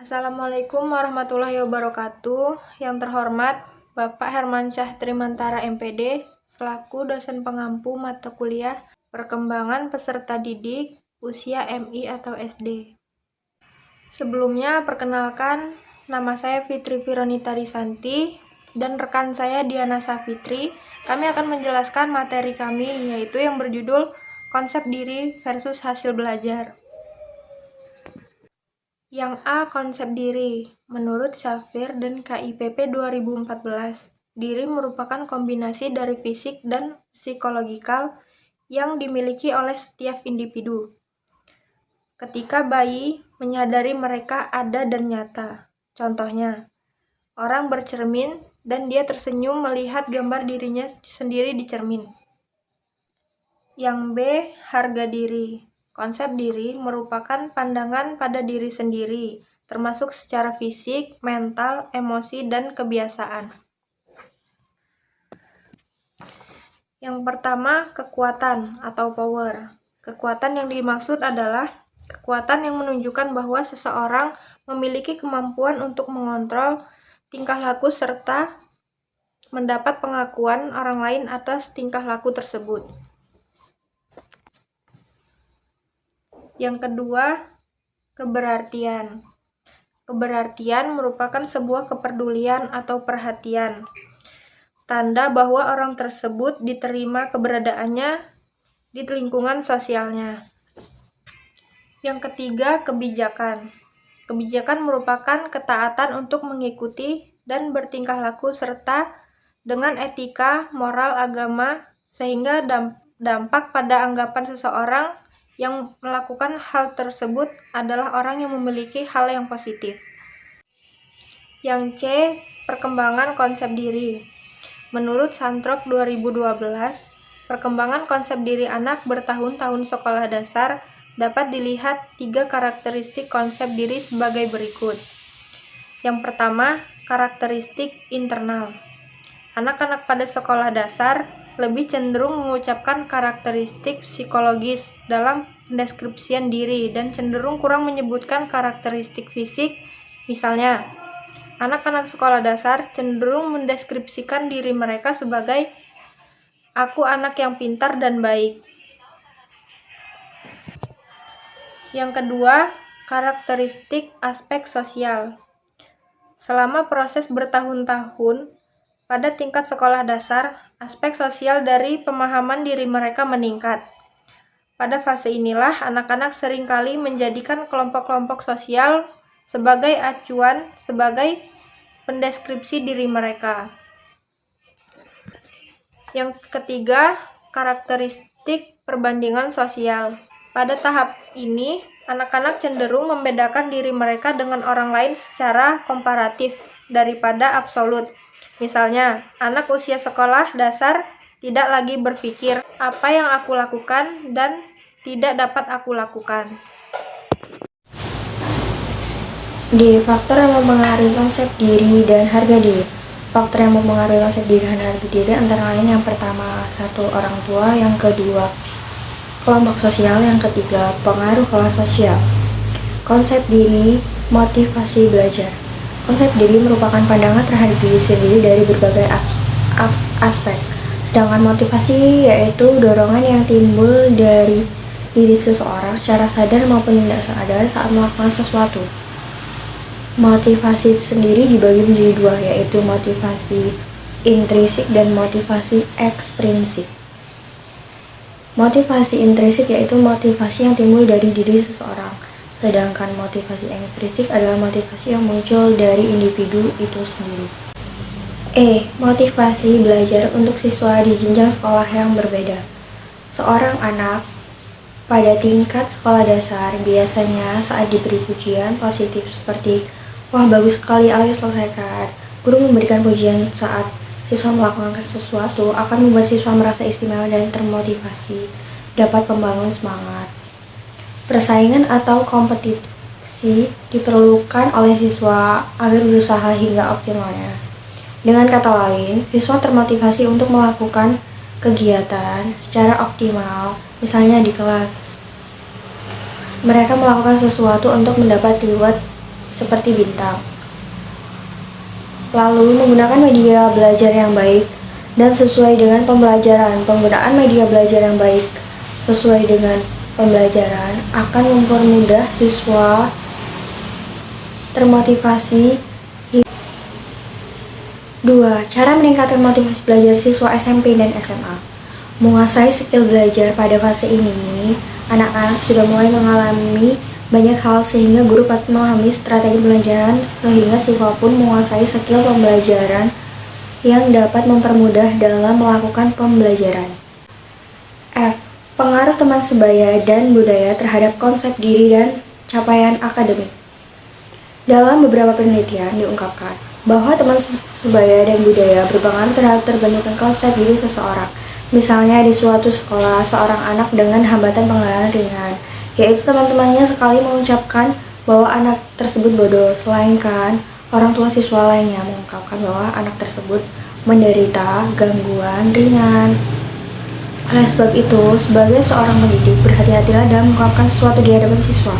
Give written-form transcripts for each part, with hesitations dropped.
Assalamualaikum warahmatullahi wabarakatuh. Yang terhormat Bapak Hermansyah Trimantara MPD selaku dosen pengampu mata kuliah Perkembangan Peserta Didik Usia MI atau SD. Sebelumnya perkenalkan, nama saya Fitri Vironita Risanti dan rekan saya Diana Safitri. Kami akan menjelaskan materi kami, yaitu yang berjudul Konsep Diri versus Hasil Belajar. Yang A. Konsep diri. Menurut Shafir dan KIPP 2014, diri merupakan kombinasi dari fisik dan psikologikal yang dimiliki oleh setiap individu. Ketika bayi menyadari mereka ada dan nyata. Contohnya, orang bercermin dan dia tersenyum melihat gambar dirinya sendiri di cermin. Yang B. Harga diri. Konsep diri merupakan pandangan pada diri sendiri, termasuk secara fisik, mental, emosi, dan kebiasaan. Yang pertama, kekuatan atau power. Kekuatan yang dimaksud adalah kekuatan yang menunjukkan bahwa seseorang memiliki kemampuan untuk mengontrol tingkah laku serta mendapat pengakuan orang lain atas tingkah laku tersebut. Yang kedua, keberartian. Keberartian merupakan sebuah kepedulian atau perhatian, tanda bahwa orang tersebut diterima keberadaannya di lingkungan sosialnya. Yang ketiga, kebijakan. Kebijakan merupakan ketaatan untuk mengikuti dan bertingkah laku serta dengan etika, moral, agama, sehingga dampak pada anggapan seseorang yang melakukan hal tersebut adalah orang yang memiliki hal yang positif. Yang C. Perkembangan konsep diri. Menurut Santrok 2012, perkembangan konsep diri anak bertahun-tahun sekolah dasar dapat dilihat 3 karakteristik konsep diri sebagai berikut. Yang pertama, karakteristik internal. Anak-anak pada sekolah dasar lebih cenderung mengucapkan karakteristik psikologis dalam pendeskripsian diri dan cenderung kurang menyebutkan karakteristik fisik. Misalnya, anak-anak sekolah dasar cenderung mendeskripsikan diri mereka sebagai "aku anak yang pintar dan baik". Yang kedua, karakteristik aspek sosial. Selama proses bertahun-tahun pada tingkat sekolah dasar, aspek sosial dari pemahaman diri mereka meningkat. Pada fase inilah, anak-anak seringkali menjadikan kelompok-kelompok sosial sebagai acuan, sebagai pendeskripsi diri mereka. Yang ketiga, karakteristik perbandingan sosial. Pada tahap ini, anak-anak cenderung membedakan diri mereka dengan orang lain secara komparatif daripada absolut. Misalnya, anak usia sekolah dasar tidak lagi berpikir apa yang aku lakukan dan tidak dapat aku lakukan. D. Faktor yang mempengaruhi konsep diri dan harga diri. Faktor yang mempengaruhi konsep diri dan harga diri antara lain yang pertama, 1. Orang tua, yang kedua, kelompok sosial, yang ketiga, pengaruh kelas sosial. Konsep diri, motivasi belajar. Konsep diri merupakan pandangan terhadap diri sendiri dari berbagai aspek. Sedangkan motivasi yaitu dorongan yang timbul dari diri seseorang secara sadar maupun tidak sadar saat melakukan sesuatu. Motivasi sendiri dibagi menjadi 2, yaitu motivasi intrinsik dan motivasi ekstrinsik. Motivasi intrinsik yaitu motivasi yang timbul dari diri seseorang, sedangkan motivasi ekstrinsik adalah motivasi yang muncul dari individu itu sendiri. E. Motivasi belajar untuk siswa di jenjang sekolah yang berbeda. Seorang anak pada tingkat sekolah dasar biasanya saat diberi pujian positif seperti "wah, bagus sekali, ayo selesaikan". Guru memberikan pujian saat siswa melakukan sesuatu akan membuat siswa merasa istimewa dan termotivasi, dapat membangun semangat. Persaingan atau kompetisi diperlukan oleh siswa agar berusaha hingga optimalnya. Dengan kata lain, siswa termotivasi untuk melakukan kegiatan secara optimal, misalnya di kelas. Mereka melakukan sesuatu untuk mendapat reward seperti bintang. Lalu, menggunakan media belajar yang baik dan sesuai dengan pembelajaran. Penggunaan media belajar yang baik sesuai dengan pembelajaran akan mempermudah siswa termotivasi. 2. Cara meningkatkan motivasi belajar siswa SMP dan SMA. Menguasai skill belajar pada fase ini, anak-anak sudah mulai mengalami banyak hal sehingga guru patut memahami strategi pembelajaran sehingga siswa pun menguasai skill pembelajaran yang dapat mempermudah dalam melakukan pembelajaran. F. Pengaruh teman sebaya dan budaya terhadap konsep diri dan capaian akademik. Dalam beberapa penelitian diungkapkan bahwa teman sebaya dan budaya berpengaruh terhadap terbentuknya konsep diri seseorang. Misalnya di suatu sekolah, seorang anak dengan hambatan penglihatan ringan, yaitu teman-temannya sekali mengucapkan bahwa anak tersebut bodoh, selainkan orang tua siswa lainnya mengungkapkan bahwa anak tersebut menderita gangguan ringan. Oleh sebab itu, sebagai seorang pendidik, berhati-hatilah dalam mengungkapkan sesuatu di hadapan siswa,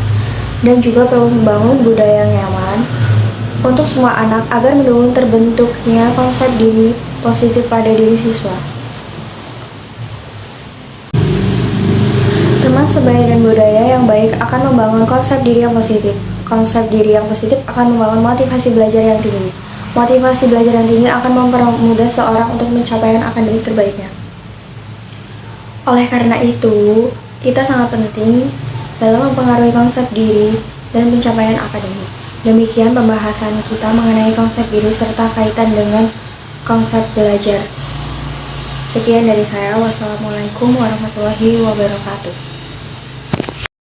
dan juga perlu membangun budaya yang nyaman untuk semua anak agar mendukung terbentuknya konsep diri positif pada diri siswa. Teman sebaya dan budaya yang baik akan membangun konsep diri yang positif. Konsep diri yang positif akan membangun motivasi belajar yang tinggi. Motivasi belajar yang tinggi akan mempermudah seorang untuk pencapaian akademik terbaiknya. Oleh karena itu, kita sangat penting dalam mempengaruhi konsep diri dan pencapaian akademik. Demikian pembahasan kita mengenai konsep diri serta kaitan dengan konsep belajar. Sekian dari saya. Wassalamualaikum warahmatullahi wabarakatuh.